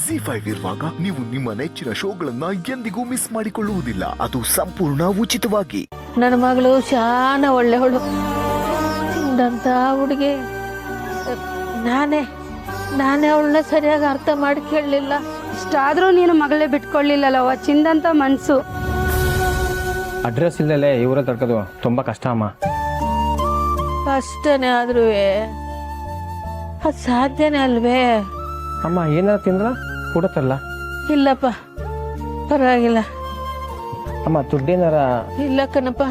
ZEE5 ಇರುವಾಗ ನೀವು ನಿಮ್ಮ ನೆಚ್ಚಿನ ಶೋಗಳನ್ನ ಎಂದಿಗೂ ಮಿಸ್ ಮಾಡಿಕೊಳ್ಳುವುದಿಲ್ಲ. ಅದು ಸಂಪೂರ್ಣ ಉಚಿತವಾಗಿ. ನನ್ನ ಮಗಳು ಶಾನ ಒಳ್ಳೆವಳು. ಚಿಂದಂತ ಹುಡುಗಿ. ನಾನೇ ಅವಳನ್ನ ಸರಿಯಾಗಿ ಅರ್ಥ ಮಾಡಿ ಕೇಳಲಿಲ್ಲ. ಇಷ್ಟಾದ್ರೂ ನೀನು ಮಗಳೇ ಬಿಟ್ಕೊಳ್ಳಿಲ್ಲಲ್ಲವ. ಚಿಂದಂತ ಮನ್ಸು. ಅಡ್ರೆಸ್ ಇಲ್ಲದೆ ಇವರ ತಡ್ಕೋದು ತುಂಬಾ ಕಷ್ಟ ಅಮ್ಮ. ಕಷ್ಟನೇ ಆದ್ರೂ ಅದು ಸಾಧ್ಯನೇ ಅಲ್ವೇ? ಅಮ್ಮ ಏನಾರ ತಿಂದ್ರ ಕೊಡತ್ತಲ್ಲ? ಇಲ್ಲಪ್ಪ, ಪರವಾಗಿಲ್ಲ. ಅಮ್ಮ ದುಡ್ಡೇನಾರ? ಇಲ್ಲ ಕಣಪ್ಪ,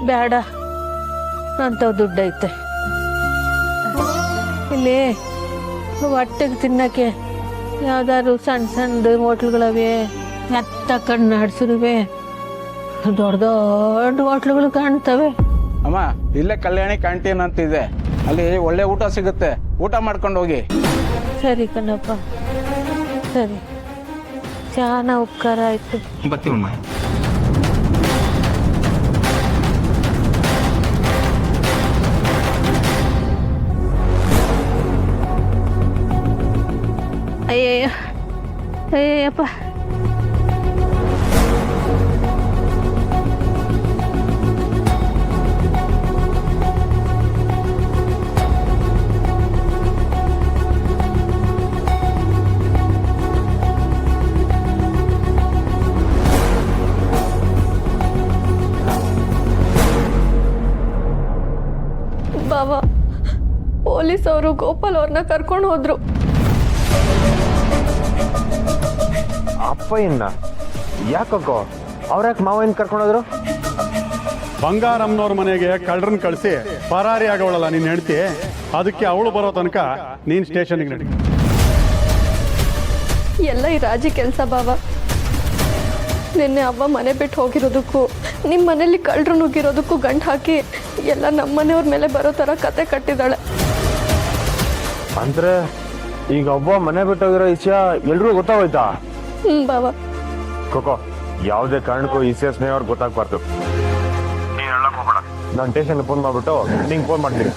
ಬೇಡ. ಅಂಥವು ದುಡ್ಡೈತೆ ಇಲ್ಲಿ. ಹೊಟ್ಟೆಗೆ ತಿನ್ನಕ್ಕೆ ಯಾವ್ದಾದ್ರು ಸಣ್ಣ ಸಣ್ಣದು ಹೋಟ್ಲುಗಳವೆ, ಎತ್ತ ಕಣ್ಣು ಆಡ್ಸಿರುವೆ. ದೊಡ್ಡ ದೊಡ್ಡ ಹೋಟ್ಲುಗಳು ಕಾಣ್ತವೆ. ಅಮ್ಮ ಇಲ್ಲೇ ಕಲ್ಯಾಣಿ ಕ್ಯಾಂಟೀನ್ ಅಂತಿದೆ, ಅಲ್ಲಿ ಒಳ್ಳೆ ಊಟ ಸಿಗುತ್ತೆ, ಊಟ ಮಾಡ್ಕೊಂಡು ಹೋಗಿ. ಸರಿ ಕಣಪ್ಪ, ಸರಿ. ಚಾನ ಉಪಕಾರ ಆಯ್ತು. ಬರ್ತೀವಮ್ಮ. ಅಯ್ಯಪ್ಪ, ಬಾವ, ಪೊಲೀಸ್ ಅವರು ಗೋಪಾಲ್ ಅವ್ರನ್ನ ಕರ್ಕೊಂಡು ಹೋದ್ರು. ಅಪ್ಪಯ್ಯನ್ನ ಯಾಕೋ ಅವ್ರ್ಯಾಕೆ ಮಾವಯ್ಯನ ಕರ್ಕೊಂಡೋದ್ರು? ಬಂಗಾರಮ್ಮನವ್ರ ಮನೆಗೆ ಕಳ್ಳರನ್ನ ಕಳಿಸಿ ಪರಾರಿ ಆಗೋಳಲ್ಲ ನೀನ್ ಹೆಂಡ್ತಿ. ಅದಕ್ಕೆ ಅವಳು ಬರೋ ತನಕ ನೀನ್ ಸ್ಟೇಷನ್ಗೆ ನಡಿ. ಎಲ್ಲ ಈ ರಾಜಿ ಕೆಲಸ ಬಾವ. ನಿನ್ನೆ ಅವ್ವ ಮನೆ ಬಿಟ್ಟು ಹೋಗಿರೋದಕ್ಕೂ ನಿಮ್ಮ ಮನೇಲಿ ಕಳ್ಳರು ನುಗ್ಗಿರೋದಕ್ಕೂ ಗಂಟು ಹಾಕಿ ಎಲ್ಲ ನಮ್ಮ ಮನೆಯವ್ರ ಮೇಲೆ ಬರೋ ಥರ ಕತೆ ಕಟ್ಟಿದಾಳೆ. ಅಂದ್ರೆ ಈಗ ಒಬ್ಬ ಮನೆ ಬಿಟ್ಟೋಗಿರೋ ವಿಷಯ ಎಲ್ರಿಗೂ ಗೊತ್ತಾಗೋಯ್ತಾ? ಬಾವ, ಕೋಕೋ, ಯಾವುದೇ ಕಾರಣಕ್ಕೂ ಈಸಿಯ ಸ್ನೇಹವ್ರಿಗೆ ಗೊತ್ತಾಗ್ಬಾರ್ದು. ನೀನ್ ಹೇಳಕ್ ಹೋಗ್ಬೇಡ. ನಾನು ಸ್ಟೇಷನ್ಗೆ ಫೋನ್ ಮಾಡ್ಬಿಟ್ಟು ನಿಂಗೆ ಫೋನ್ ಮಾಡ್ತೀನಿ.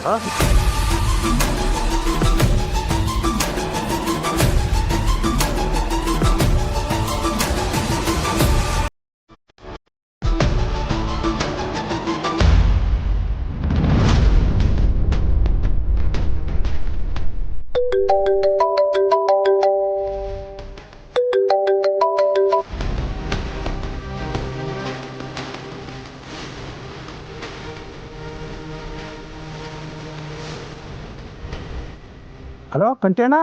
ಹಲೋ ಕಂಟೇಣ,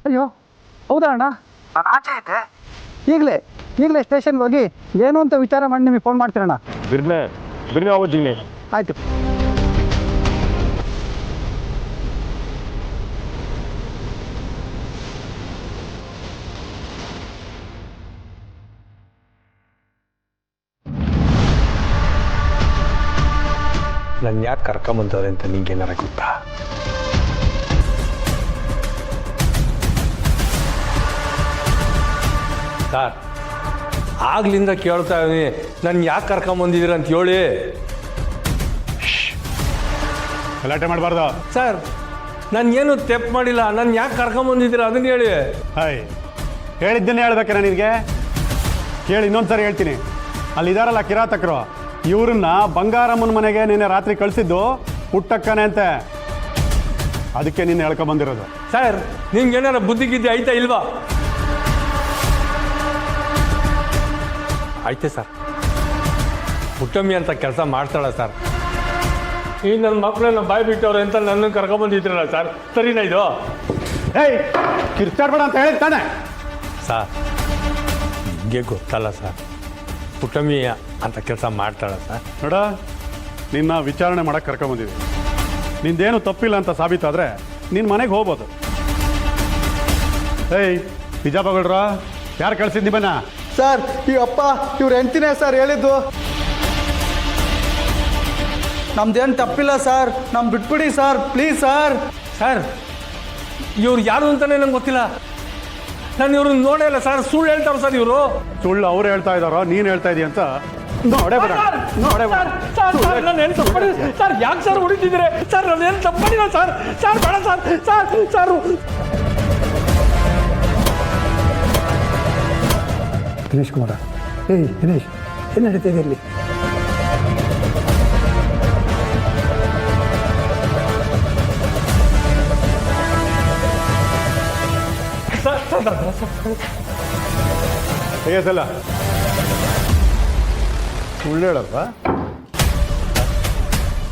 ಅಯ್ಯೋ ಹೌದಾ ಅಣ್ಣ? ಈಗಲೇ ಸ್ಟೇಷನ್ಗೆ ಹೋಗಿ ಏನು ಅಂತ ವಿಚಾರ ಮಾಡಿ ನಿಮಗೆ ಫೋನ್ ಮಾಡ್ತೀರಣ್ಣ. ಬಿರ್ನೆ ಹೋಗ್ತೀನಿ. ಆಯ್ತು. ನನ್ನ ಯಾಕೆ ಕರ್ಕೊಂಬಂದವ್ರೆ ಅಂತ ನಿಂಗೇನಾರ ಗೊತ್ತಾ? ಸರ್, ಆಗ್ಲಿಂದ ಕೇಳ್ತಾ ಇದ್ದೀನಿ, ನನ್ನ ಯಾಕೆ ಕರ್ಕೊಂಬಂದಿದ್ದೀರ ಅಂತ ಹೇಳಿ. ಗಲಾಟೆ ಮಾಡಬಾರ್ದು. ಸರ್, ನಾನು ಏನು ತೆಪ್ಪು ಮಾಡಿಲ್ಲ, ನನ್ನ ಯಾಕೆ ಕರ್ಕೊಂಬಂದಿದ್ದೀರ ಅದನ್ನ ಹೇಳಿ. ಹಾಯ್, ಹೇಳಿದ್ದೇನೆ ಹೇಳ್ಬೇಕೇನ ನಿನಗೆ? ಕೇಳಿ ಇನ್ನೊಂದ್ಸರಿ ಹೇಳ್ತೀನಿ. ಅಲ್ಲಿದಾರಲ್ಲ ಕಿರಾತಕರು, ಇವ್ರನ್ನ ಬಂಗಾರಮ್ಮನ ಮನೆಗೆ ನಿನ್ನೆ ರಾತ್ರಿ ಕಳಿಸಿದ್ದು ಪುಟ್ಟಕ್ಕನೆ ಅಂತೆ. ಅದಕ್ಕೆ ನೀನು ಹೇಳ್ಕೊಂಬಂದಿರೋದು. ಸರ್, ನಿಮ್ಗೆ ಏನಾರ ಬುದ್ಧಿ ಗಿದ್ದಿ ಐತಾ ಇಲ್ವಾ? ಐತೆ ಸರ್, ಪುಟ್ಟಮ್ಮಿ ಅಂತ ಕೆಲಸ ಮಾಡ್ತಾಳ ಸರ್. ಈ ನನ್ನ ಮಕ್ಕಳನ್ನ ಬಾಯ್ ಬಿಟ್ಟವ್ರೆ ಅಂತ ನನ್ನ ಕರ್ಕೊಂಬಂದಿದ್ರಲ್ಲ ಸರ್, ಸರಿನಾ ಇದು? ಏಯ್, ಕಿರ್ಚಾಡ್ಬೇಡ ಅಂತ ಹೇಳಿ ತಾನೆ. ಸರ್, ನಿಮಗೆ ಗೊತ್ತಲ್ಲ ಸರ್, ಪುಟ್ಟಮ್ಮಿ ಅಂತ ಕೆಲಸ ಮಾಡ್ತಾಳ ಸರ್. ನೋಡ, ನಿನ್ನ ವಿಚಾರಣೆ ಮಾಡಕ್ಕೆ ಕರ್ಕೊಂಬಂದಿದ್ವಿ. ನಿಂದೇನು ತಪ್ಪಿಲ್ಲ ಅಂತ ಸಾಬೀತಾದರೆ ನಿನ್ನ ಮನೆಗೆ ಹೋಗ್ಬೋದು. ಏಯ್ ಬಿಜಾಪಗಳ್ರ, ಯಾರು ಕಳಿಸಿದ್ದಿ ಬನ್ನ? ಸರ್, ಈ ಅಪ್ಪ ಇವ್ರ ಹೆಂಡ್ತಿನೇ ಸರ್ ಹೇಳಿದ್ದು. ನಮ್ದೇನು ತಪ್ಪಿಲ್ಲ ಸರ್, ಬಿಟ್ಬಿಡಿ ಸರ್, ಪ್ಲೀಸ್ ಸರ್. ಸರ್, ಇವ್ರು ಯಾರು ಅಂತಲೇ ನಂಗೆ ಗೊತ್ತಿಲ್ಲ. ನಾನು ಇವ್ರನ್ನ ನೋಡೇ ಇಲ್ಲ ಸರ್. ಸುಳ್ಳು ಹೇಳ್ತಾರೆ ಸರ್ ಇವರು. ಸುಳ್ಳು ಅವ್ರು ಹೇಳ್ತಾ ಇದ್ದಾರೋ ನೀನು ಹೇಳ್ತಾ ಇದೀಯ ಅಂತ ನೋಡೇ ಬೇಡ ನೋಡೇ ಬೇಡ ಸರ್ ನಾನು ಏನು ತಪ್ಪು ಮಾಡಿಲ್ಲ ಸರ್. ಯಾಕೆ ಸರ್ ಹೊಡಿತಿದ್ದೀರಿ ಸರ್? ನಾನು ಏನು ತಪ್ಪು ಮಾಡಿಲ್ಲ ಸರ್. ಸರ್ ಬೇಡ ಸರ್. ಸರ್ ದಿನೇಶ್ ಕುಮಾರ, ಏಯ್ ದಿನೇಶ್, ಏನು ನಡೀತಿದೆ ಇಲ್ಲಿ? ಸಲ್ಲ ಸುಳ್ಳು ಹೇಳಪ್ಪ.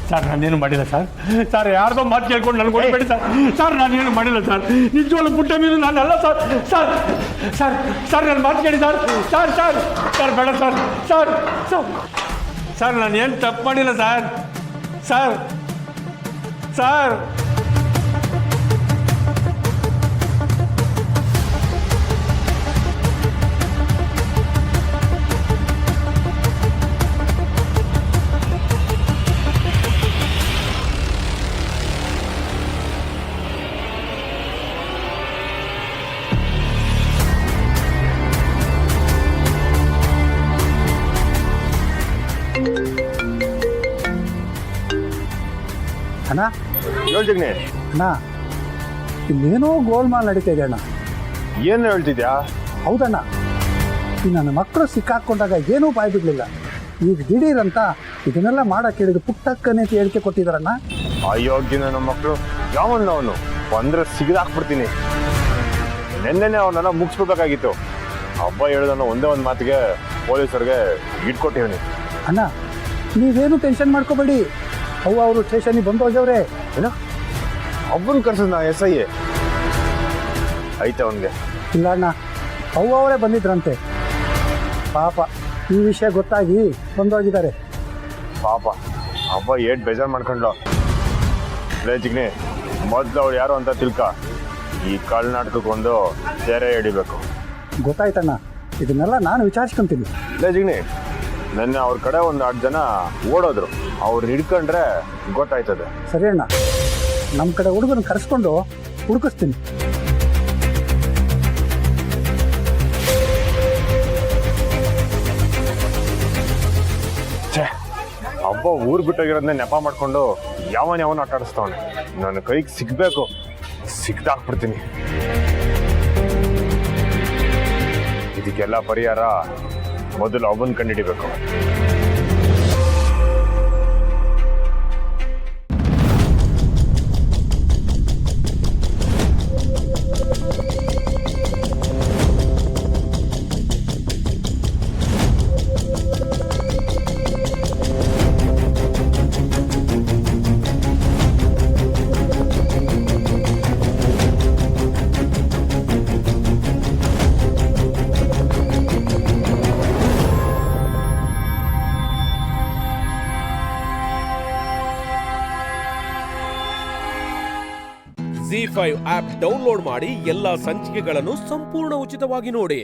ಸರ್ ನಾನೇನು ಮಾಡಿಲ್ಲ ಸರ್. ಸರ್ ಯಾರ್ದೋ ಮಾತು ಕೇಳ್ಕೊಂಡು ನನಗೆ ಹೊಡಿಬೇಡಿ ಸರ್. ಸರ್ ನಾನೇನು ಮಾಡಿಲ್ಲ ಸರ್. ನಿಜವಾಗ್ಲೂ ಪುಟ್ಟ ಮೀನು ನಾನಲ್ಲ ಸರ್. ಸರ್ ಸರ್ ಸರ್ ನನ್ನ ಮಾತು ಕೇಳಿ ಸರ್. ಸರ್ ಬೇಡ ಸರ್. ಸರ್ ನಾನೇನು ತಪ್ಪು ಮಾಡಿಲ್ಲ ಸರ್. ಸರ್ ಅಣ್ಣ ಹೇಳು ಜಿಗ್ನೇಶ್. ಅಣ್ಣ, ಇಲ್ಲೇನೋ ಗೋಲ್ಮಾಲ್ ನಡೀತಾ ಇದೆ ಅಣ್ಣ. ಏನು ಹೇಳ್ತಿದ್ಯಾ? ಹೌದಣ್ಣ, ಈ ನನ್ನ ಮಕ್ಕಳು ಸಿಕ್ಕಾಕೊಂಡಾಗ ಏನೂ ಬಾಯ್ ಬಿಡಲಿಲ್ಲ. ಈಗ ದಿಢೀರಂತ ಇದನ್ನೆಲ್ಲ ಮಾಡಕ್ಕೆ ಹೇಳಿದ್ರು ಪುಟ್ಟಕ್ಕನೆ ಅಂತ ಹೇಳಿಕೆ ಕೊಟ್ಟಿದ್ದಾರಣ್ಣ. ಅಯೋಗ್ಯ ನನ್ನ ಮಕ್ಕಳು. ಯಾವನ್ನ ಅವನು ಬಂದ್ರೆ ಸಿಗದಾಕ್ಬಿಡ್ತೀನಿ. ನೆನ್ನೆನೆ ಅವನ್ನೆಲ್ಲ ಮುಗಿಸ್ಬಿಡ್ಬೇಕಾಗಿತ್ತು. ಹಬ್ಬ ಹೇಳ್ದನ್ನ ಒಂದೇ ಒಂದು ಮಾತಿಗೆ ಪೊಲೀಸರಿಗೆ ಇಟ್ಕೊಟ್ಟಿವನಿ. ಅಣ್ಣ, ನೀವೇನು ಟೆನ್ಷನ್ ಮಾಡ್ಕೋಬೇಡಿ. ಅವರು ಸ್ಟೇಷನಿಗೆ ಬಂದು ಹೋಗ್ಯವ್ರೆ. ಏನ ಹಬ್ಬನ ಕರ್ಸದ್ ನಾ SI ಐತೆ ಅವನಿಗೆ? ಇಲ್ಲ ಅಣ್ಣ, ಅವರೇ ಬಂದಿದ್ರಂತೆ. ಪಾಪ ಈ ವಿಷಯ ಗೊತ್ತಾಗಿ ಬಂದೋಗಿದ್ದಾರೆ. ಪಾಪ ಹಬ್ಬ ಏಟ್ ಬೇಜಾರು ಮಾಡ್ಕೊಂಡ್ಲು. ಲೇ ಜಿಗ್ನಿ, ಮೊದ್ಲು ಅವ್ರು ಯಾರು ಅಂತ ತಿಳ್ಕ. ಈ ಕಳ್ನಾಟಕಕ್ಕೆ ಒಂದು ತೆರೆ ಹಿಡಿಬೇಕು. ಗೊತ್ತಾಯ್ತಣ್ಣ, ಇದನ್ನೆಲ್ಲ ನಾನು ವಿಚಾರಿಸ್ಕೊಂತೀನಿ. ಲೇ ಜಿಗ್ನಿ, ನೆನ್ನೆ ಅವ್ರ ಕಡೆ ಒಂದು 8 ಜನ ಓಡೋದ್ರು. ಅವ್ರು ಹಿಡ್ಕೊಂಡ್ರೆ ಗೊತ್ತಾಯ್ತದೆ. ಸರಿ ಅಣ್ಣ, ನಮ್ಮ ಕಡೆ ಹುಡುಗನ ಕರೆಸ್ಕೊಂಡು ಹುಡುಕಿಸ್ತೀನಿ. ಛೇ, ಹಬ್ಬ ಊರು ಬಿಟ್ಟೋಗಿರೋದನ್ನೇ ನೆಪ ಮಾಡ್ಕೊಂಡು ಯಾವನ ಆಟ ಆಡಿಸ್ತಾವನೆ. ನನ್ನ ಕೈಗೆ ಸಿಗ್ಬೇಕು, ಸಿಗ್ದಾಕ್ಬಿಡ್ತೀನಿ. ಇದಕ್ಕೆಲ್ಲ ಪರಿಹಾರ ಮೊದಲು ಅವನ್ ಕಂಡಿಡಿಬೇಕು. ZEE5 ಆಪ್ ಡೌನ್ಲೋಡ್ ಮಾಡಿ ಎಲ್ಲಾ ಸಂಚಿಕೆಗಳನ್ನು ಸಂಪೂರ್ಣ ಉಚಿತವಾಗಿ ನೋಡಿ.